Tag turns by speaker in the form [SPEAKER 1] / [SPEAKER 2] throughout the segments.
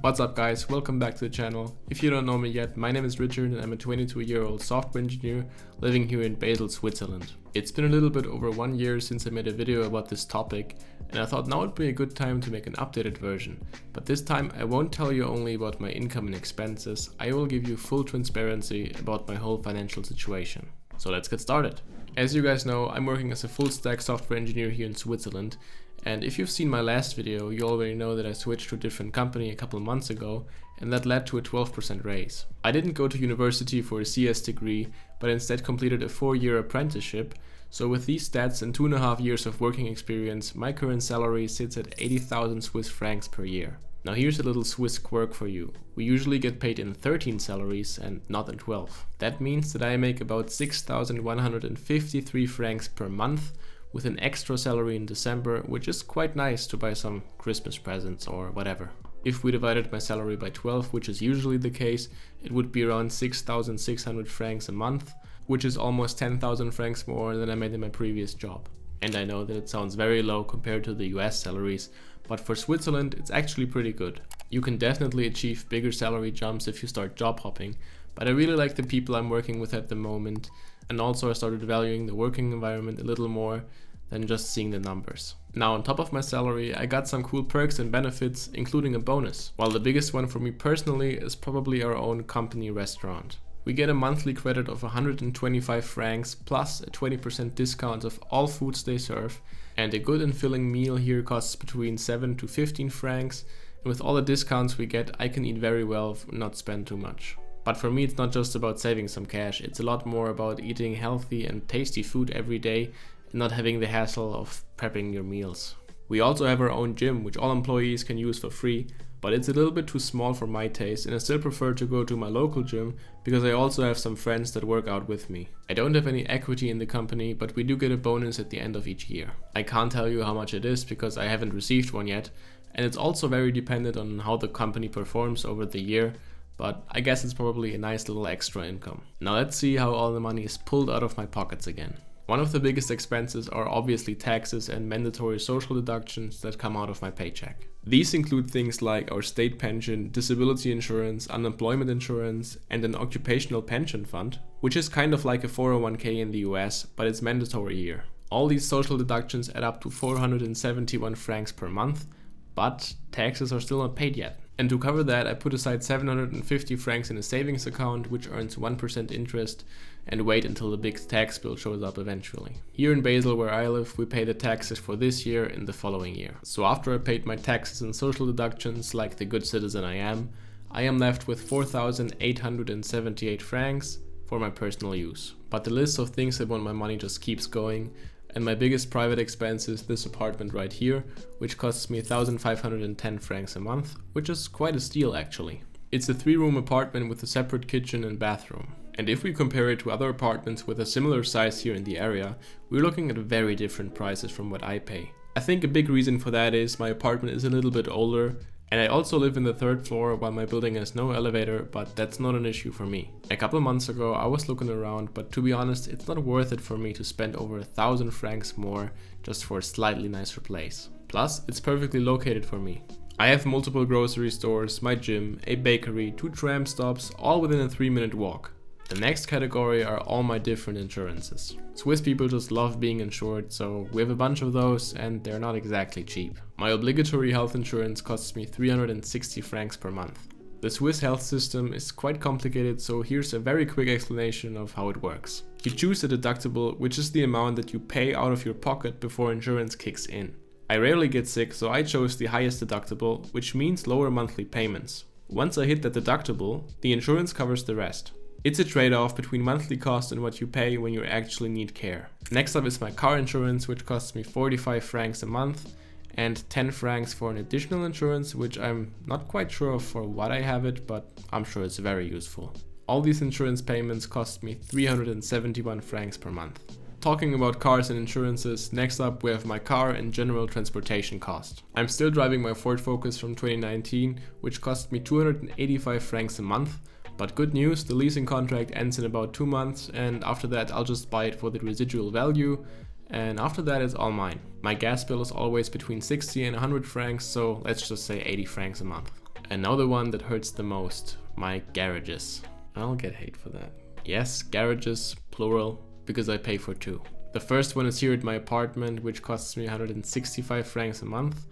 [SPEAKER 1] What's up guys, welcome back to the channel. If you don't know me yet, my name is Richard and I'm a 22-year-old software engineer living here in Basel, Switzerland. It's been a little bit over 1 year since I made a video about this topic, and I thought now would be a good time to make an updated version. But this time I won't tell you only about my income and expenses, I will give you full transparency about my whole financial situation. So let's get started. As you guys know, I'm working as a full stack software engineer here in Switzerland. And if you've seen my last video, you already know that I switched to a different company a couple months ago, and that led to a 12% raise. I didn't go to university for a CS degree, but instead completed a 4-year apprenticeship. So with these stats and 2.5 years of working experience, my current salary sits at 80,000 Swiss francs per year. Now here's a little Swiss quirk for you. We usually get paid in 13 salaries and not in 12. That means that I make about 6,153 francs per month, with an extra salary in December, which is quite nice to buy some Christmas presents or whatever. If we divided my salary by 12, which is usually the case, it would be around 6,600 francs a month, which is almost 10,000 francs more than I made in my previous job. And I know that it sounds very low compared to the US salaries, but for Switzerland it's actually pretty good. You can definitely achieve bigger salary jumps if you start job hopping, but I really like the people I'm working with at the moment, and also I started valuing the working environment a little more than just seeing the numbers. Now on top of my salary, I got some cool perks and benefits, including a bonus. While the biggest one for me personally is probably our own company restaurant. We get a monthly credit of 125 francs plus a 20% discount of all foods they serve, and a good and filling meal here costs between 7 to 15 francs, and with all the discounts we get, I can eat very well and not spend too much. But for me it's not just about saving some cash, it's a lot more about eating healthy and tasty food every day and not having the hassle of prepping your meals. We also have our own gym, which all employees can use for free, but it's a little bit too small for my taste and I still prefer to go to my local gym because I also have some friends that work out with me. I don't have any equity in the company, but we do get a bonus at the end of each year. I can't tell you how much it is because I haven't received one yet, and it's also very dependent on how the company performs over the year, but I guess it's probably a nice little extra income. Now let's see how all the money is pulled out of my pockets again. One of the biggest expenses are obviously taxes and mandatory social deductions that come out of my paycheck. These include things like our state pension, disability insurance, unemployment insurance, and an occupational pension fund, which is kind of like a 401k in the US, but it's mandatory here. All these social deductions add up to 471 francs per month, but taxes are still not paid yet. And to cover that, I put aside 750 francs in a savings account, which earns 1% interest, and wait until the big tax bill shows up eventually. Here in Basel, where I live, we pay the taxes for this year and the following year. So after I paid my taxes and social deductions, like the good citizen I am left with 4,878 francs for my personal use. But the list of things that want my money just keeps going, and my biggest private expense is this apartment right here, which costs me 1,510 francs a month, which is quite a steal actually. It's a 3-room apartment with a separate kitchen and bathroom. And if we compare it to other apartments with a similar size here in the area, we're looking at very different prices from what I pay. I think a big reason for that is my apartment is a little bit older, and I also live in the 3rd floor while my building has no elevator, but that's not an issue for me. A couple months ago I was looking around, but to be honest, it's not worth it for me to spend over 1,000 francs more just for a slightly nicer place. Plus, it's perfectly located for me. I have multiple grocery stores, my gym, a bakery, 2 tram stops, all within a 3-minute walk. The next category are all my different insurances. Swiss people just love being insured, so we have a bunch of those and they're not exactly cheap. My obligatory health insurance costs me 360 francs per month. The Swiss health system is quite complicated, so here's a very quick explanation of how it works. You choose a deductible, which is the amount that you pay out of your pocket before insurance kicks in. I rarely get sick, so I chose the highest deductible, which means lower monthly payments. Once I hit that deductible, the insurance covers the rest. It's a trade-off between monthly cost and what you pay when you actually need care. Next up is my car insurance, which costs me 45 francs a month, and 10 francs for an additional insurance, which I'm not quite sure of for what I have it, but I'm sure it's very useful. All these insurance payments cost me 371 francs per month. Talking about cars and insurances, next up we have my car and general transportation cost. I'm still driving my Ford Focus from 2019, which cost me 285 francs a month, but good news, the leasing contract ends in about 2 months, and after that I'll just buy it for the residual value, and after that it's all mine. My gas bill is always between 60 and 100 francs, so let's just say 80 francs a month. And now the one that hurts the most, my garages. I'll get hate for that. Yes, garages, plural, because I pay for two. The first one is here at my apartment, which costs me 165 francs a month.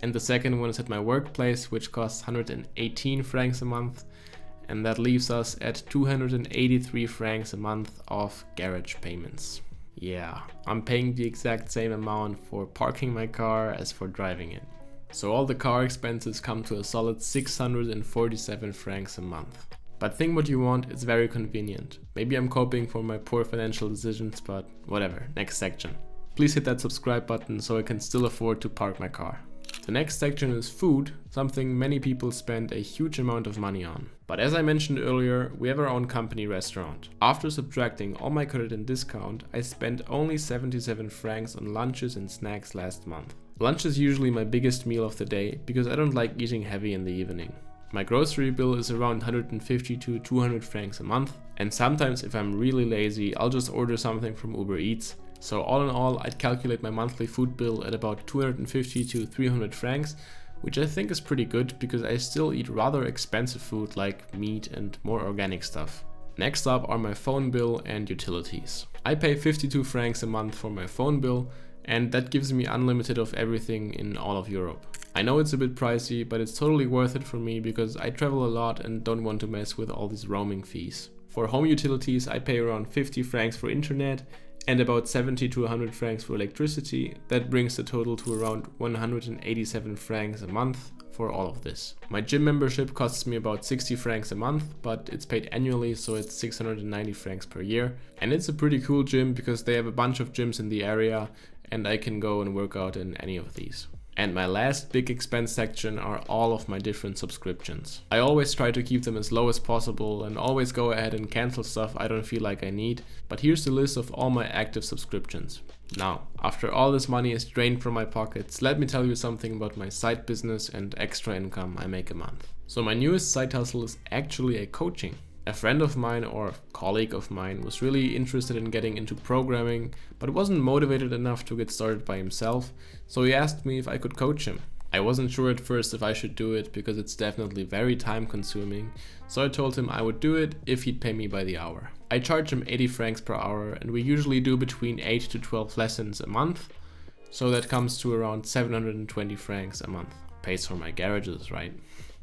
[SPEAKER 1] And the second one is at my workplace, which costs 118 francs a month. And that leaves us at 283 francs a month of garage payments. Yeah, I'm paying the exact same amount for parking my car as for driving it. So all the car expenses come to a solid 647 francs a month. But think what you want, it's very convenient. Maybe I'm coping for my poor financial decisions, but whatever, next section. Please hit that subscribe button so I can still afford to park my car. The next section is food, something many people spend a huge amount of money on. But as I mentioned earlier, we have our own company restaurant. After subtracting all my credit and discount, I spent only 77 francs on lunches and snacks last month. Lunch is usually my biggest meal of the day because I don't like eating heavy in the evening. My grocery bill is around 150 to 200 francs a month, and sometimes if I'm really lazy, I'll just order something from Uber Eats. So all in all, I'd calculate my monthly food bill at about 250 to 300 francs, which I think is pretty good because I still eat rather expensive food like meat and more organic stuff. Next up are my phone bill and utilities. I pay 52 francs a month for my phone bill, and that gives me unlimited of everything in all of Europe. I know it's a bit pricey, but it's totally worth it for me because I travel a lot and don't want to mess with all these roaming fees. For home utilities, I pay around 50 francs for internet and about 70 to 100 francs for electricity. That brings the total to around 187 francs a month for all of this. My gym membership costs me about 60 francs a month, but it's paid annually, so it's 690 francs per year. And it's a pretty cool gym because they have a bunch of gyms in the area and I can go and work out in any of these. And my last big expense section are all of my different subscriptions. I always try to keep them as low as possible and always go ahead and cancel stuff I don't feel like I need, but here's the list of all my active subscriptions. Now, after all this money is drained from my pockets, let me tell you something about my side business and extra income I make a month. So my newest side hustle is actually a coaching. A friend of mine or colleague of mine was really interested in getting into programming, but wasn't motivated enough to get started by himself, so he asked me if I could coach him. I wasn't sure at first if I should do it because it's definitely very time consuming, so I told him I would do it if he'd pay me by the hour. I charge him 80 francs per hour and we usually do between 8 to 12 lessons a month, so that comes to around 720 francs a month. Pays for my garages, right?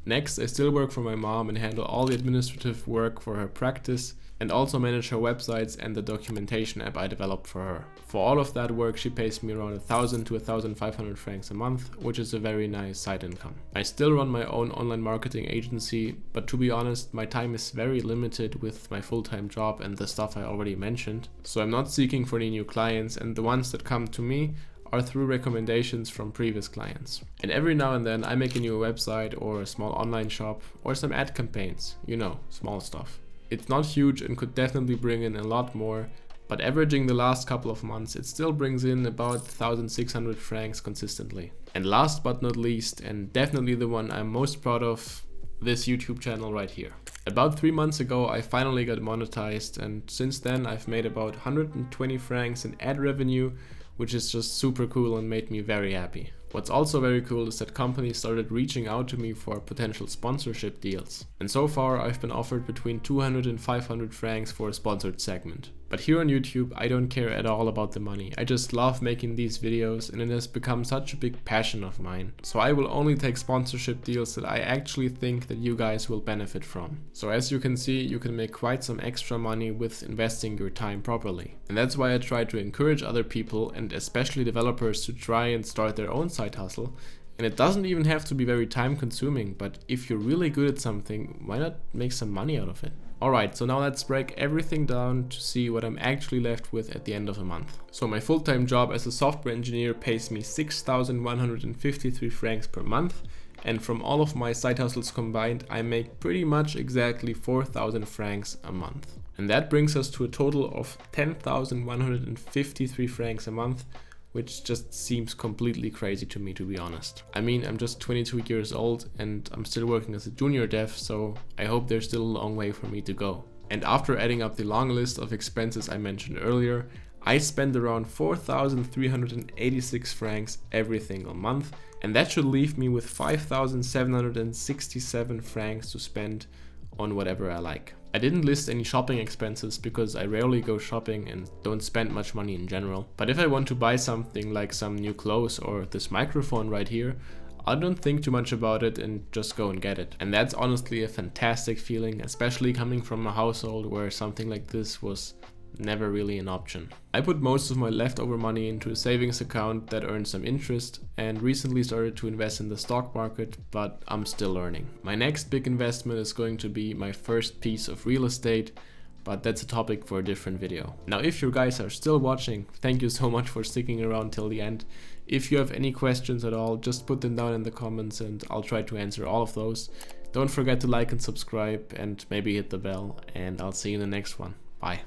[SPEAKER 1] Next, I still work for my mom and handle all the administrative work for her practice and also manage her websites and the documentation app I developed for her. For all of that work, she pays me around 1,000 to 1,500 francs a month, which is a very nice side income. I still run my own online marketing agency, but to be honest, my time is very limited with my full-time job and the stuff I already mentioned. So I'm not seeking for any new clients, and the ones that come to me are through recommendations from previous clients. And every now and then I make a new website or a small online shop or some ad campaigns, you know, small stuff. It's not huge and could definitely bring in a lot more, but averaging the last couple of months it still brings in about 1,600 francs consistently. And last but not least, and definitely the one I'm most proud of, this YouTube channel right here. About 3 months ago I finally got monetized, and since then I've made about 120 francs in ad revenue, which is just super cool and made me very happy. What's also very cool is that companies started reaching out to me for potential sponsorship deals. And so far I've been offered between 200 and 500 francs for a sponsored segment. But here on YouTube I don't care at all about the money. I just love making these videos and it has become such a big passion of mine. So I will only take sponsorship deals that I actually think that you guys will benefit from. So as you can see, you can make quite some extra money with investing your time properly. And that's why I try to encourage other people and especially developers to try and start their own side hustle. And it doesn't even have to be very time consuming, but if you're really good at something, why not make some money out of it? Alright, so now let's break everything down to see what I'm actually left with at the end of a month. So my full-time job as a software engineer pays me 6,153 francs per month, and from all of my side hustles combined, I make pretty much exactly 4,000 francs a month. And that brings us to a total of 10,153 francs a month, which just seems completely crazy to me, to be honest. I mean, I'm just 22 years old and I'm still working as a junior dev, so I hope there's still a long way for me to go. And after adding up the long list of expenses I mentioned earlier, I spend around 4,386 francs every single month, and that should leave me with 5,767 francs to spend on whatever I like. I didn't list any shopping expenses because I rarely go shopping and don't spend much money in general. But if I want to buy something like some new clothes or this microphone right here, I don't think too much about it and just go and get it. And that's honestly a fantastic feeling, especially coming from a household where something like this was never really an option. I put most of my leftover money into a savings account that earned some interest and recently started to invest in the stock market, but I'm still learning. My next big investment is going to be my first piece of real estate, but that's a topic for a different video. Now, if you guys are still watching, thank you so much for sticking around till the end. If you have any questions at all, just put them down in the comments and I'll try to answer all of those. Don't forget to like and subscribe and maybe hit the bell, and I'll see you in the next one. Bye.